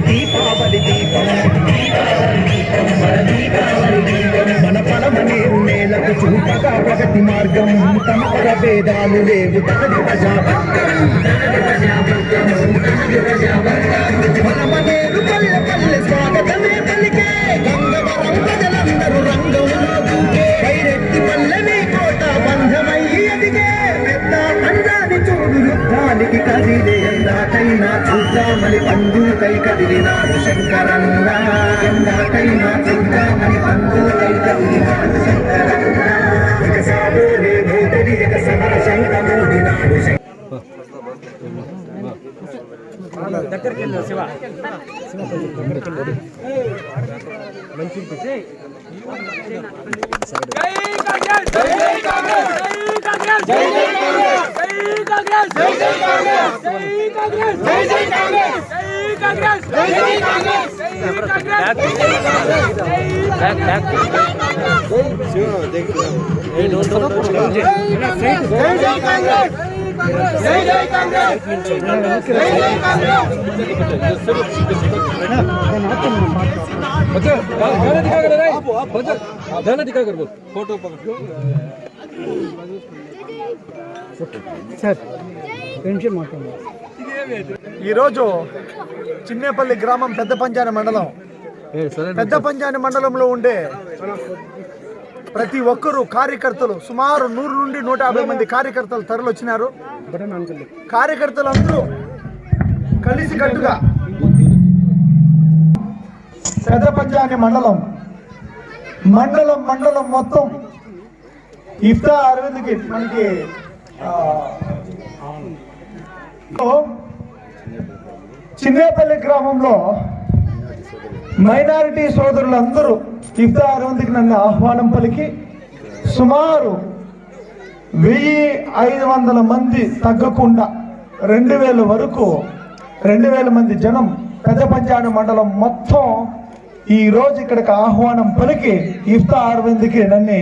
దీపావళి దీపం మన పరమనేరు నేలకు చూపగా ప్రగతి మార్గం తమ భేదాలు లేవు పరమనేరు పల్లె పల్లె స్వాగతమే పలికే గంగవరం ప్రజలందరూ రంగంలో దూకే పైరెత్తి పల్లెని కోట బంధమయ్యి ఎదిగే పెద్ద పందాన్ని చూడు యుద్ధానికి కదిలే ఎందాకైనా చూద్దామని పండుకై కదిలినాడు శంకరన్న ఎందాకైనా చూద్దామని పండుకై కదిలినాడు శంకరన్న ఇక సాబోలే భూతలి ఇక సమర శంకమోడినాడు దగ్గరికి వెళ్ళు శివ మంచి జై కాంగ్రెస్ జై కాంగ్రెస్ జై కాంగ్రెస్ జై కాంగ్రెస్ జై కాంగ్రెస్ జై కాంగ్రెస్ జై కాంగ్రెస్ జై కాంగ్రెస్ జై కాంగ్రెస్ శివ దేఖ ఏ నో జై కాంగ్రెస్ జై జై కాంగ్రెస్ జై జై కాంగ్రెస్ बच्चा गाना दिखा कर रे बच्चा गाना दिखा कर बोल फोटो पकड़ सर पेंशन మాట్లాడండి ఈ రోజు చిన్నేపల్లి గ్రామం పెద్దపంజాని మండలంలో ఉండే ప్రతి ఒక్కరూ కార్యకర్తలు సుమారు 100 నుండి 150 మంది కార్యకర్తలు తరలివచ్చినారు. కార్యకర్తలందరూ కలిసి కట్టుగా పెద్దపంజాని మండలం మొత్తం ఇఫ్తార్ అరవింద్కి మనకి చిన్నేపల్లి గ్రామంలో మైనారిటీ సోదరులందరూ ఇఫ్తార్ అరవింద్కి నన్ను ఆహ్వానం పలికి సుమారు 1500 మంది తగ్గకుండా 2000 వరకు 2000 మంది జనం పెద్దపంజాని మండలం మొత్తం ఈ రోజు ఇక్కడికి ఆహ్వానం పలికి ఇఫ్తార్ అరవింద్కి నన్ను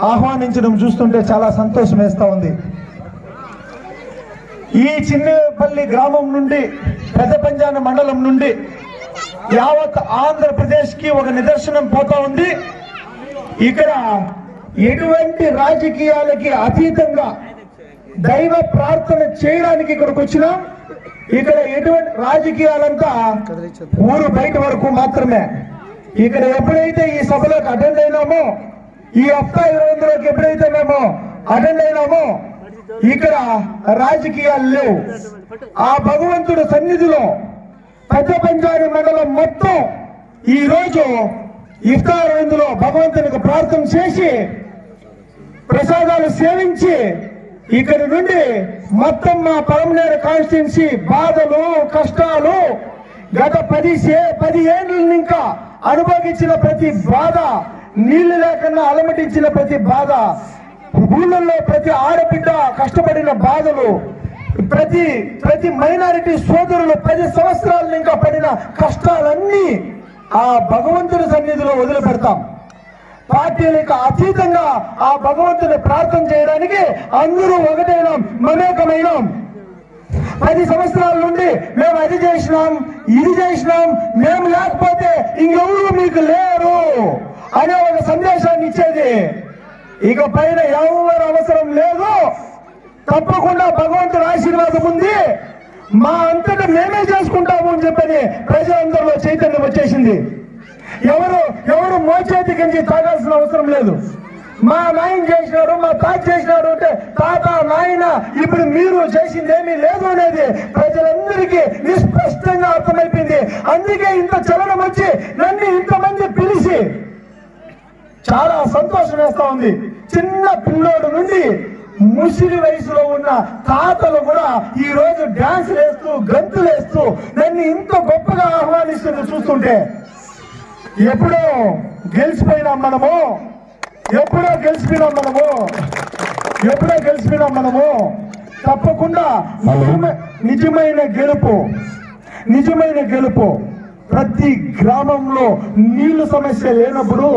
ఆహ్వానించడం చూస్తుంటే చాలా సంతోషం వేస్తూ ఉంది. ఈ చిన్నపల్లి గ్రామం నుండి పెద్దపంజాని మండలం నుండి యావత్ ఆంధ్రప్రదేశ్కి ఒక నిదర్శనం పోతా ఉంది. ఇక్కడ ఎటువంటి రాజకీయాలకి అతీతంగా దైవ ప్రార్థన చేయడానికి ఇక్కడికి వచ్చినాం. ఇక్కడ ఎటువంటి రాజకీయాలంతా ఊరు బయట వరకు మాత్రమే. ఇక్కడ ఎప్పుడైతే ఈ సభలోకి అటెండ్ అయినామో, ఈ ఇఫ్తార్ 20 ఎప్పుడైతే మేము అటెండ్ అయినామో ఇక్కడ రాజకీయాలు లేవు. ఆ భగవంతుడి సన్నిధిలో పెద్దపంజాని మండలం మొత్తం ఈ రోజు ఇఫ్తార్ 20లో భగవంతునికి ప్రార్థన చేసి ప్రసాదాలు సేవించి ఇక్కడి నుండి మొత్తం మా పరమనేరు కాన్స్టిట్యున్సీ బాధలు కష్టాలు గత 10 ఏళ్ళ ఇంకా అనుభవించిన ప్రతి బాధ, నీళ్లు లేకుండా అలమటించిన ప్రతి బాధ, ఊళ్ళల్లో ప్రతి ఆడబిడ్డ కష్టపడిన బాధలు, ప్రతి మైనారిటీ సోదరులు 10 సంవత్సరాల ఇంకా పడిన కష్టాలన్నీ ఆ భగవంతుడి సన్నిధిలో వదిలిపెడతాం. పార్టీలకు అతీతంగా ఆ భగవంతుని ప్రార్థన చేయడానికి అందరూ ఒకటైనాం, మమేకమైనాం. 10 సంవత్సరాల నుండి మేము అది చేసినాం, ఇది చేసినాం, మేము లేకపోతే ఇంకెవరు మీకు లేరు అనే ఒక సందేశాన్ని ఇచ్చేది. ఇక పైన ఎవరు అవసరం లేదు, తప్పకుండా భగవంతుడి ఆశీర్వాదం ఉంది, మా అంతటా మేమే చేసుకుంటాము అని చెప్పని ప్రజలందరిలో చైతన్యం వచ్చేసింది. ఎవరు మోచేతి గంజి తాగాల్సిన అవసరం లేదు. మా నాయన చేసినాడు, మా తాత చేసినాడు అంటే తాత నాయన ఇప్పుడు మీరు చేసింది ఏమీ లేదు అనేది ప్రజలందరికీ నిస్పష్టంగా అర్థమైపోయింది. అందుకే ఇంత చలనం వచ్చి నన్ను ఇంతమంది పిలిచి చాలా సంతోషం వేస్తా ఉంది. చిన్న పిల్లోడు నుండి ముసిలి వయసులో ఉన్న తాతలు కూడా ఈ రోజు డాన్స్ వేస్తూ గంతులు వేస్తూ నన్ను ఇంత గొప్పగా ఆహ్వానిస్తుంది చూస్తుంటే. ఎప్పుడో గెలిచిపోయినాం మనము తప్పకుండా నిజమైన గెలుపు ప్రతి గ్రామంలో నీళ్లు సమస్య లేనప్పుడు,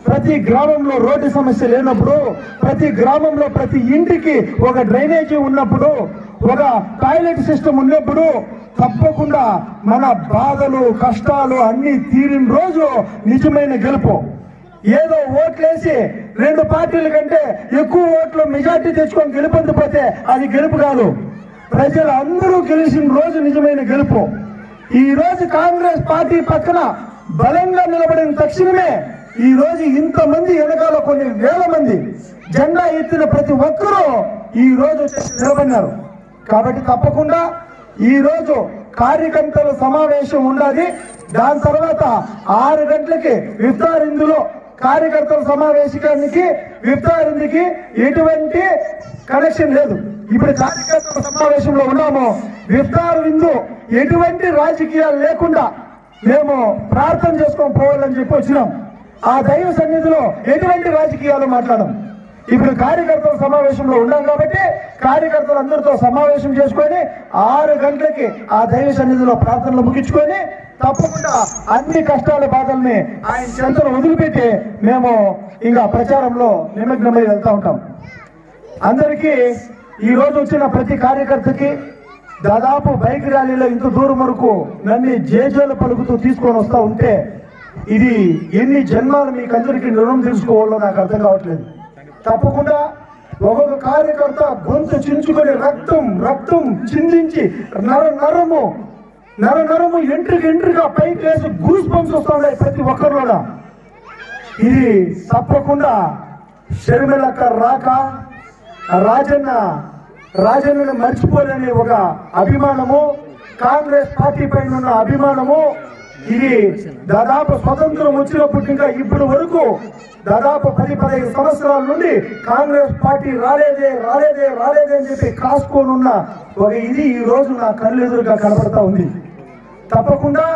ప్రతి గ్రామంలో రోడ్డు సమస్య లేనప్పుడు, ప్రతి గ్రామంలో ప్రతి ఇంటికి ఒక డ్రైనేజీ ఉన్నప్పుడు, ఒక టాయిలెట్ సిస్టమ్ ఉన్నప్పుడు తప్పకుండా మన బాధలు కష్టాలు అన్ని తీరిన రోజు నిజమైన గెలుపు. ఏదో ఓట్లేసి 2 పార్టీల కంటే ఎక్కువ ఓట్లు మెజార్టీ తెచ్చుకొని గెలుపొందిపోతే అది గెలుపు కాదు. ప్రజలు అందరూ గెలిచిన రోజు నిజమైన గెలుపు. ఈ రోజు కాంగ్రెస్ పార్టీ పక్కన బలంగా నిలబడిన తక్షణమే ఈ రోజు ఇంతమంది వెనకాల కొన్ని వేల మంది జెండా ఎత్తిన ప్రతి ఒక్కరూ ఈ రోజు నిలబడినారు. కాబట్టి తప్పకుండా ఈ రోజు కార్యకర్తల సమావేశం ఉండాలి. దాని తర్వాత 6 గంటలకి ఇఫ్తార్ ఇందులో కార్యకర్తల సమావేశానికి ఇఫ్తార్ ఇందుకి ఎటువంటి కనెక్షన్ లేదు. ఇప్పుడు కార్యకర్తల సమావేశంలో ఉన్నాము. ఇఫ్తార్ విందు ఎటువంటి రాజకీయాలు లేకుండా మేము ప్రార్థన చేసుకొని పోవాలని చెప్పి వచ్చినాం. ఆ దైవ సన్నిధిలో ఎటువంటి రాజకీయాలు మాట్లాడడం. ఇప్పుడు కార్యకర్తల సమావేశంలో ఉన్నాం కాబట్టి కార్యకర్తలందరితో సమావేశం చేసుకొని 6 గంటలకి ఆ దైవ సన్నిధిలో ప్రార్థనలు ముగించుకొని తప్పకుండా అన్ని కష్టాల బాధల్ని ఆయన చెంతను వదిలిపెట్టి మేము ఇంకా ప్రచారంలో నిమగ్నమై వెళ్తా ఉంటాం. అందరికీ ఈ రోజు వచ్చిన ప్రతి కార్యకర్తకి దాదాపు బైక్ ర్యాలీలో ఇంత దూరం వరకు నన్ను జేజేలు పలుకుతూ తీసుకొని వస్తూ ఉంటే ఇది ఎన్ని జన్మాలు మీకు అందరికీ రుణం తీసుకోవాలో నాకు అర్థం కావట్లేదు. తప్పకుండా ఒక్కొక్క కార్యకర్త గొంతు చించుకొని రక్తం చిందించి నరము ఎంట్రుగా పైకి వేసి గూస్ బంప్స్ వస్తూ ఉన్నాయి ప్రతి ఒక్కరిలోనా. ఇది తప్పకుండా షర్మిలక్క రాక రాజన్నను మర్చిపోలేని ఒక అభిమానము, కాంగ్రెస్ పార్టీ పైన ఉన్న అభిమానము. ఇది దాదాపు స్వతంత్రం వచ్చినప్పటి ఇంకా ఇప్పుడు వరకు దాదాపు 10-15 సంవత్సరాల నుండి కాంగ్రెస్ పార్టీ రాలేదే అని చెప్పి కాసుకొని ఉన్న ఒక ఇది ఈ రోజు నా కళ్ళెదురుగా కనబడతా ఉంది. తప్పకుండా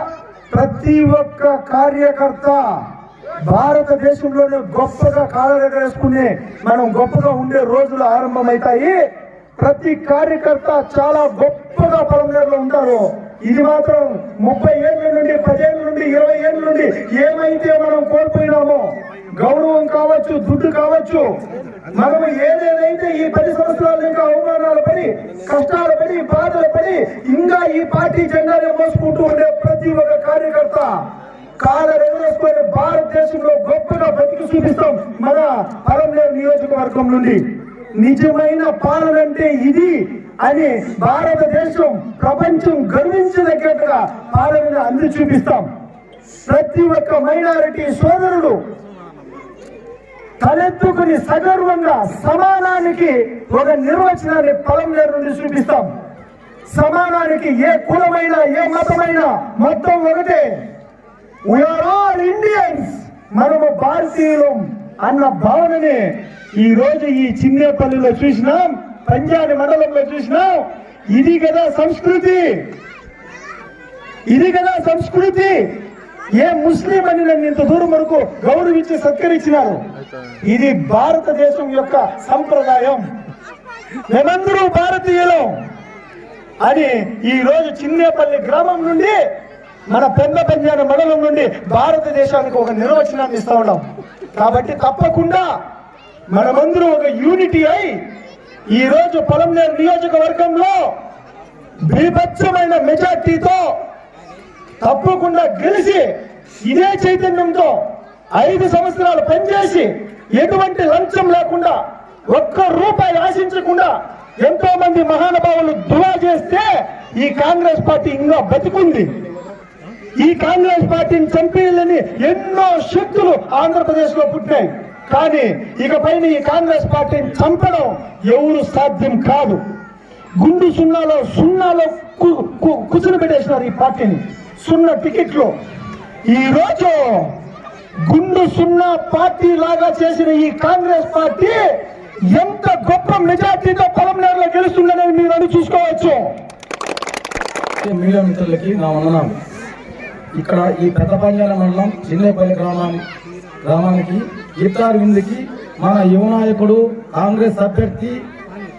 ప్రతి ఒక్క కార్యకర్త భారతదేశంలోనే గొప్పగా కాలరెగరేసుకునే మనం గొప్పగా ఉండే రోజులు ఆరంభమవుతాయి. ప్రతి కార్యకర్త చాలా గొప్పగా పొలంలో ఉంటారు. ఇది మాత్రం 30 ఏళ్ళ నుండి 10 ఏళ్ళ నుండి 20 ఏళ్ళ నుండి ఏమైతే మనం కోల్పోయినామో గౌరవం కావచ్చు, దుడ్డు కావచ్చు, మనము ఏదేదైతే ఈ 10 సంవత్సరాలు ఇంకా అవమానాలు పడి కష్టాలు పడి బాధలు పడి ఇంకా ఈ పార్టీ జెండాని మోసుకుంటూ ఉండే ప్రతి ఒక్క కార్యకర్త కాలరెగరేసుకొని భారతదేశంలో గొప్పగా బతికి చూపిస్తాం. మన పరంలేరు నియోజకవర్గం నుండి నిజమైన పాలన అంటే ఇది అని భారతదేశం ప్రపంచం గర్వించదగ్గట్టుగా పాలనను అంది చూపిస్తాం. ప్రతి ఒక్క మైనారిటీ సోదరుడు తలెత్తుకుని సగర్వంగా సమానానికి ఒక నిర్వచనాన్ని పొలంలేరు నుండి చూపిస్తాం. సమానానికి ఏ కులమైనా ఏ మతమైనా మొత్తం ఒకటే. వీఆర్ ఆల్ ఇండియన్స్, మనము భారతీయులం అన్న భావనని ఈ రోజు ఈ చిన్నేపల్లిలో చూసినాం, పంజాని మండలంలో చూసినాం. ఇది కదా సంస్కృతి. ఏ ముస్లిం అని నన్ను ఇంత దూరం వరకు గౌరవించి సత్కరించినారు. ఇది భారతదేశం యొక్క సంప్రదాయం. మేమందరూ భారతీయులం అని ఈ రోజు చిన్నేపల్లి గ్రామం నుండి మన పంజాని మండలం నుండి భారతదేశానికి ఒక నిర్వచనాన్ని ఇస్తా ఉన్నాం. కాబట్టి తప్పకుండా మనమందరూ ఒక యూనిటీ అయి ఈ రోజు పొలంనేరు నియోజకవర్గంలో బీభత్సమైన మెజార్టీతో తప్పకుండా గెలిచి ఇదే చైతన్యంతో 5 సంవత్సరాలు పనిచేసి ఎటువంటి లంచం లేకుండా ఒక్క రూపాయి ఆశించకుండా ఎంతో మంది మహానుభావులు దువా చేస్తే ఈ కాంగ్రెస్ పార్టీ ఇంకా బతికుంది. ఈ కాంగ్రెస్ పార్టీని చంపేయాలని ఎన్నో శక్తులు ఆంధ్రప్రదేశ్ లో పుట్టినాయి. కానీ ఇకపైన ఈ కాంగ్రెస్ పార్టీని చంపడం ఎవరు సాధ్యం కాదు. గుండు సున్నాలో కుసులు పెట్టేసినారు ఈ పార్టీని. 0 టికెట్లు ఈ రోజు గుండు 0 పార్టీ లాగా చేసిన ఈ కాంగ్రెస్ పార్టీ ఎంత గొప్ప మెజార్టీతో పొలంనేరులో గెలుస్తుందనేది మీరు అని చూసుకోవచ్చు. మీడియా మిత్రులకి నా వందనాలు. ఇక్కడ ఈ పెద్ద పంజాల మండలం చిన్నేపల్లి గ్రామానికి ఇఫ్తార్ విందుకి మన యువ నాయకుడు కాంగ్రెస్ అభ్యర్థి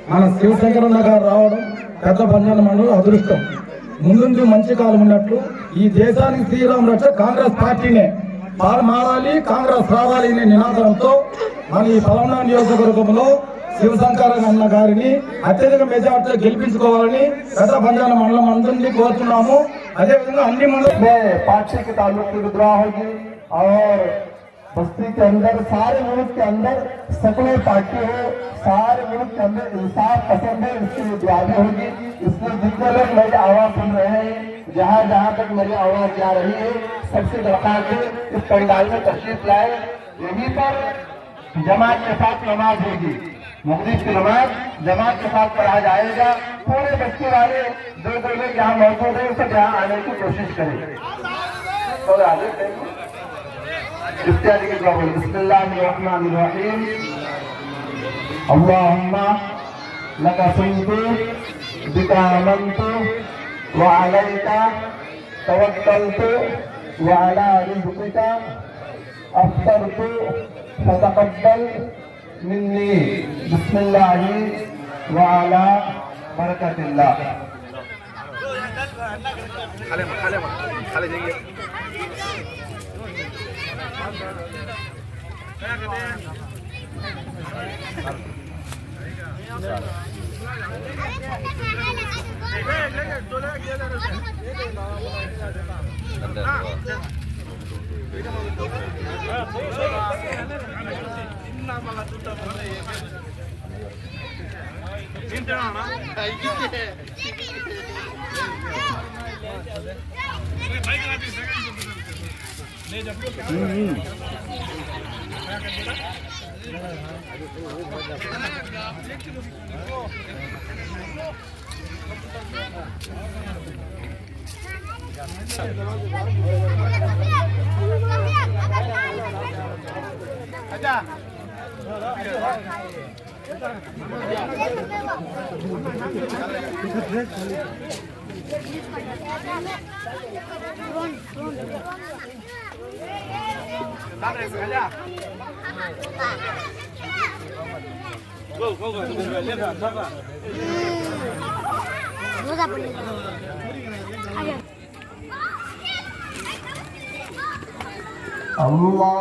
మన శివశంకరన్న గారు రావడం పెద్ద పంజాల మండలం అదృష్టం. ముందు మంచి కాలం ఉన్నట్లు ఈ దేశానికి శ్రీరామ్ రక్ష కాంగ్రెస్ పార్టీనే. మారాలి, కాంగ్రెస్ రావాలి అనే నినాదంతో మన ఈ పలమన నియోజకవర్గంలో శివశంకర్ అన్న గారిని అత్యధిక మెజార్టీతో గెలిపించుకోవాలని పెద్ద పంజాల మండలం అందరినీ కోరుతున్నాము. అదేవిధంగా అన్ని మండలం पार्टी के ताल्लुक की विद्रोह होगी और बस्ती के अंदर सारे मुल्क के अंदर सेकुलर पार्टी हो, सारे मुल्क के अंदर इंसाफ पसंद है, इसकी विद्रोह होगी। इसलिए जितने लोग मेरी आवाज सुन रहे हैं, जहाँ जहाँ तक मेरी आवाज जा रही है, सबसे दरखास्त है इस पंडाल में तशरीफ लाए। यहीं पर जमात के साथ नमाज होगी, मगरिब की नमाज जमात के साथ पढ़ा जाएगा। पूरे बस्ती वाले जो लोग यहाँ मौजूद है सब यहाँ आने की कोशिश करें। तो आगे इत्यादि की दुआ बोले। बिस्मिल्लाहिर्रहमानिर्रहीम। अल्लाहुम्मा लका सुन्नतु बिका आमन्तु व अलैका तवक्कलतु व अला रिज़्क़िका अफ्तरतु फतक़ब्बल मिन्नी। बिस्मिल्लाहि व अला बरकतिल्लाह। Allah